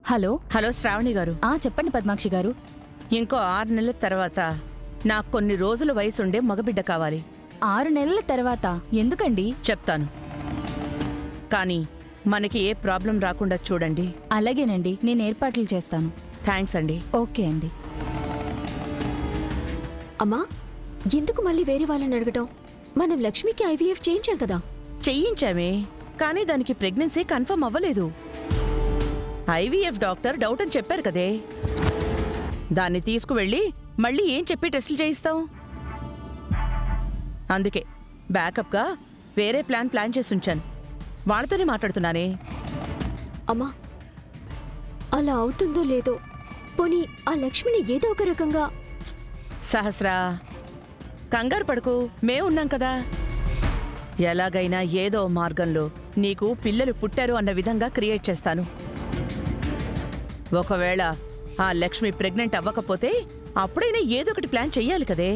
Hello hello Shravani గారు. చెప్పండి పద్మాక్షి గారు. ఇంకో 6 నెలల తర్వాత నాకు కొన్ని రోజుల వయసుండే మగబిడ్డ కావాలి. 6 నెలల తర్వాత ఎందుకండి? చెప్తాను, కానీ మనకి ఏ ప్రాబ్లం రాకుండా చూడండి. అలాగేనండి, నేను ఏర్పాట్లు చేస్తాను. థ్యాంక్స్ అండి. ఓకే అండి. అమ్మా, ఎందుకు మళ్ళీ వేరే వాళ్ళని అడగటం? మనం లక్ష్మికి ఐవీఎఫ్ చేయించాం కదా. చెయ్యించామే, కానీ దానికి ప్రెగ్నెన్సీ కన్ఫర్మ్ అవ్వలేదు. ఐవీఎఫ్ డాక్టర్ డౌట్ అని చెప్పారు కదే. దాన్ని తీసుకువెళ్ళి మళ్ళీ ఏం చెప్పి టెస్టులు చేయిస్తాం? అందుకే బ్యాకప్గా వేరే ప్లాన్ చేసి ఉంచాను. వాళ్ళతోనే మాట్లాడుతున్నానే. అమ్మా, అలా అవుతుందో లేదో, పోనీ ఆ లక్ష్మిని ఏదో ఒక రకంగా. సహస్రా, కంగారు పడుకు, మేమున్నాం కదా. ఎలాగైనా ఏదో మార్గంలో నీకు పిల్లలు పుట్టారు అన్న విధంగా క్రియేట్ చేస్తాను. ఒకవేళ ఆ లక్ష్మి ప్రెగ్నెంట్ అవ్వకపోతే అప్పుడైనా ఏదో ఒకటి ప్లాన్ చెయ్యాలి కదే.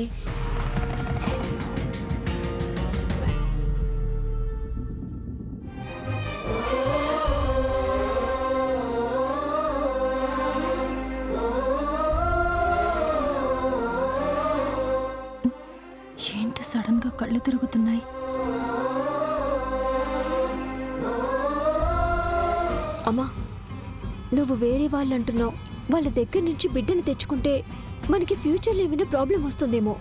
ఏంటి సడన్ గా కళ్ళు తిరుగుతున్నాయి? అమ్మా, నువ్వు వేరే వాళ్ళంటున్నావు. వాళ్ళ దగ్గర నుంచి బిడ్డని తెచ్చుకుంటే మనకి ఫ్యూచర్లో ఏమైనా ప్రాబ్లం వస్తుందేమో.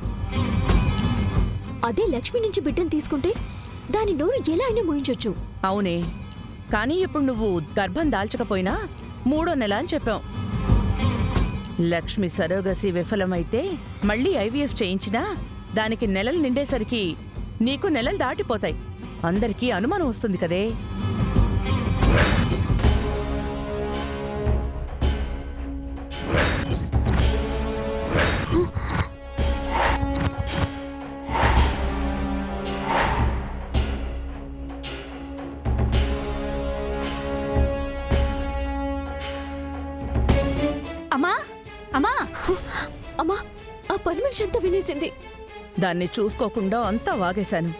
అదే లక్ష్మి నుంచి బిడ్డను తీసుకుంటే దాని నోరు ఎలా అయినా మోయించొచ్చు. అవునే, కానీ ఇప్పుడు నువ్వు గర్భం దాల్చకపోయినా 3వ నెల అని చెప్పావు. లక్ష్మి సరోగసి విఫలమైతే మళ్ళీ ఐవీఎఫ్ చేయించినా దానికి నెలలు నిండేసరికి నీకు నెలలు దాటిపోతాయి. అందరికీ అనుమానం వస్తుంది కదే. అమ్మా అమ్మా అమ్మా, ఆ పని మనిషి అంతా వినేసింది. దాన్ని చూసుకోకుండా అంతా వాగేశాను.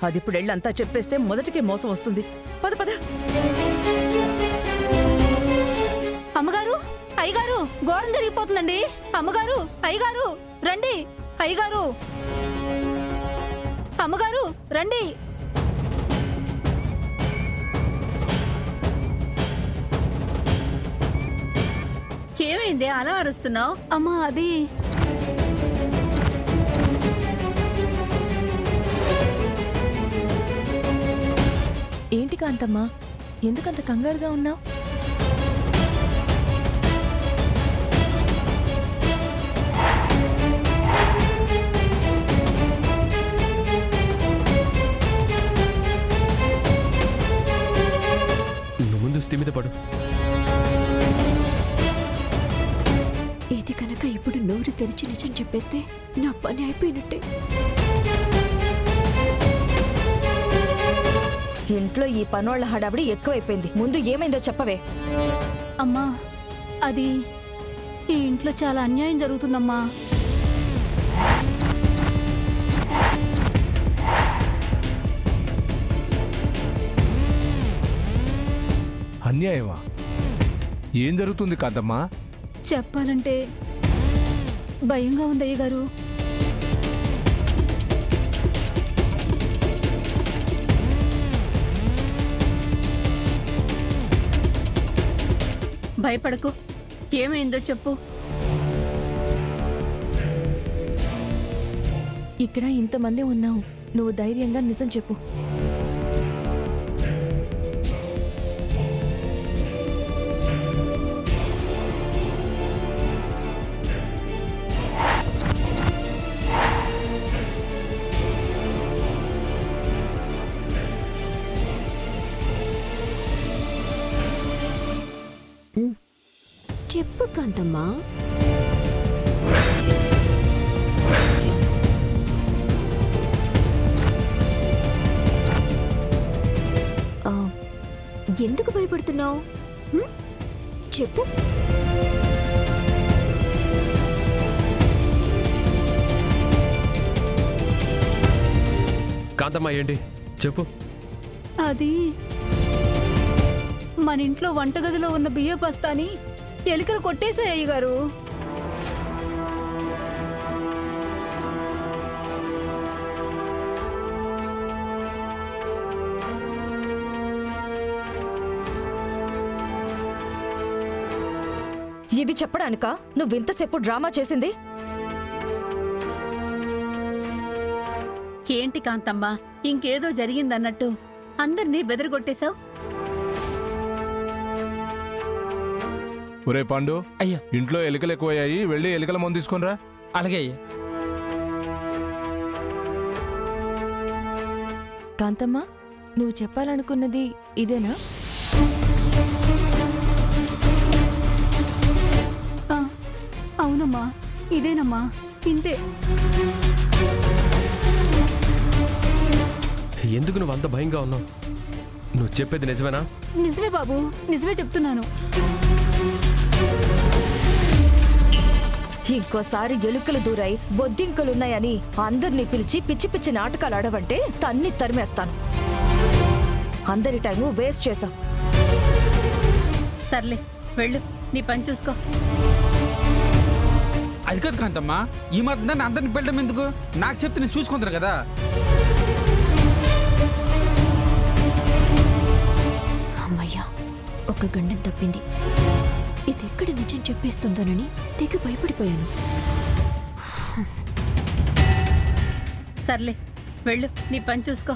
అదిప్పుడెళ్ళంతా చెప్పేస్తే మొదటికే మోసం వస్తుంది. పద పద. అమ్మగారు, అయ్యగారు, ఘోరం జరిగిపోతుందండి. అమ్మగారు, అయ్యగారు రండి. అయ్యగారు, అమ్మగారు రండి. ఏమైంది అలా అరుస్తున్నావు? అమ్మా, అది ఏంటి కాంతమ్మా, ఎందుకంత కంగారుగా ఉన్నావు? నువ్వు ముందు స్థిమిత పడు. ఇది కనుక ఇప్పుడు నోరు తెరిచి నిజం చెప్పేస్తే నా పని అయిపోయినట్టే. ఇంట్లో ఈ పనోళ్ల హడావిడి ఎక్కువైపోయింది. ముందు ఏమైందో చెప్పవే. అమ్మా, అది ఈ ఇంట్లో చాలా అన్యాయం జరుగుతుందమ్మా. అన్యాయమా? ఏం జరుగుతుంది కాంతమ్మా? చెప్పాలంటే భయంగా ఉంది అయ్యగారు. భయపడకు, ఏమైందో చెప్పు. ఇక్కడ ఇంతమంది ఉన్నావు, నువ్వు ధైర్యంగా నిజం చెప్పు. చెప్పు కాంతమ్మా. ఎందుకు భయపడుతున్నావు? చెప్పు. కాంతమ్మ ఏంటి చెప్పు. అది మన ఇంట్లో వంటగదిలో ఉన్న బియ్య బస్తాని ఎలుకలు కొట్టేశాయి అయ్యగారు. ఇది చెప్పడానికా నువ్వింతసేపు డ్రామా చేసింది? ఏంటి కాంతమ్మ, ఇంకేదో జరిగిందన్నట్టు అందర్నీ బెదరగొట్టేశావు. ఒరే పాండు, అయ్యా ఇంట్లో ఎలుకలు ఎక్కువయ్యాయి, వెళ్ళి ఎలుకల మందు తీసుకునిరా. అలాగే అయ్యా. కాంతమ్మ, నువ్వు చెప్పాలనుకున్నది ఇదేనా? ఆ, అవునమ్మా, ఇదేనమ్మా, ఇంతే. ఎందుకు నువ్వు అంత భయంగా ఉన్నావు? నువ్వు చెప్పేది నిజమేనా? నిజమే బాబు, నిజమే చెప్తున్నాను. ఇంకోసారి ఎలుకలు దూరై బొద్దింకలున్నాయని అందరినీ పిలిచి పిచ్చి పిచ్చి నాటకాలు ఆడవంటే తన్ని తరిమేస్తాను. అందరి టైము వేస్ట్ చేశాం. సర్లే వెళ్ళు, నీ పని చూసుకో. అది కాదు కాంతమ్మా, ఈ మధ్య నన్ను అందరిని వెళ్ళడం ఎందుకు? నాకు చెప్తే నేను చూసుకుంటాను కదా. అమ్మయ్యా, ఒక గండం తప్పింది. ఇది ఎక్కడ నిజం చెప్పేస్తుందోనని తెగ భయపడిపోయాను. సర్లే వెళ్ళు, నీ పని చూసుకో.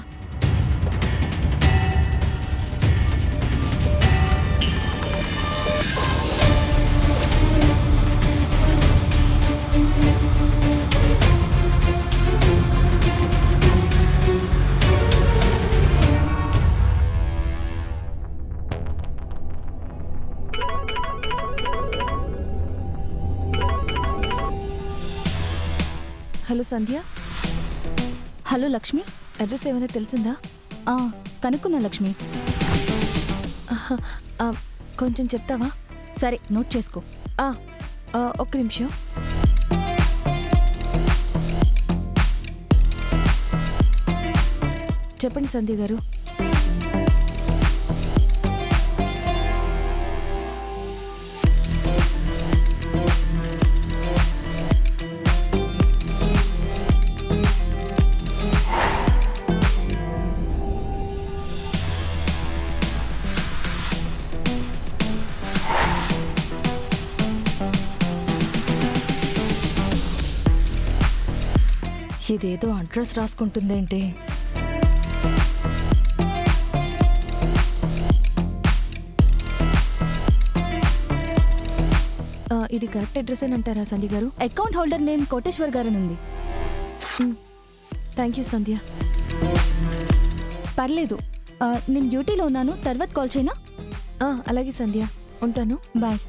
హలో సంధ్య. హలో లక్ష్మి, అడ్రస్ ఏమైనా తెలిసిందా? కనుక్కున్నా లక్ష్మి. కొంచెం చెప్తావా? సరే, నోట్ చేసుకో. ఒక్క నిమిషం. చెప్పండి సంధ్య గారు. ఇదేదో అడ్రస్ రాసుకుంటుందేంటి? ఇది కరెక్ట్ అడ్రస్ అని అంటారా సంధ్య గారు? అకౌంట్ హోల్డర్ నేమ్ కోటేశ్వర్ గారని ఉంది. థ్యాంక్ యూ సంధ్య. పర్లేదు, నేను డ్యూటీలో ఉన్నాను, తర్వాత కాల్ చేయనా? అలాగే సంధ్య, ఉంటాను. బాయ్.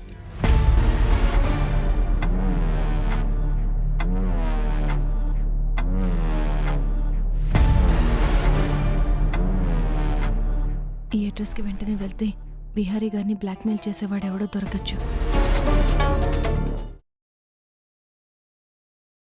ఈ అడ్రస్కి వెంటనే వెళ్తే బిహారీ గారిని బ్లాక్మెయిల్ చేసేవాడు ఎవడో దొరకచ్చు.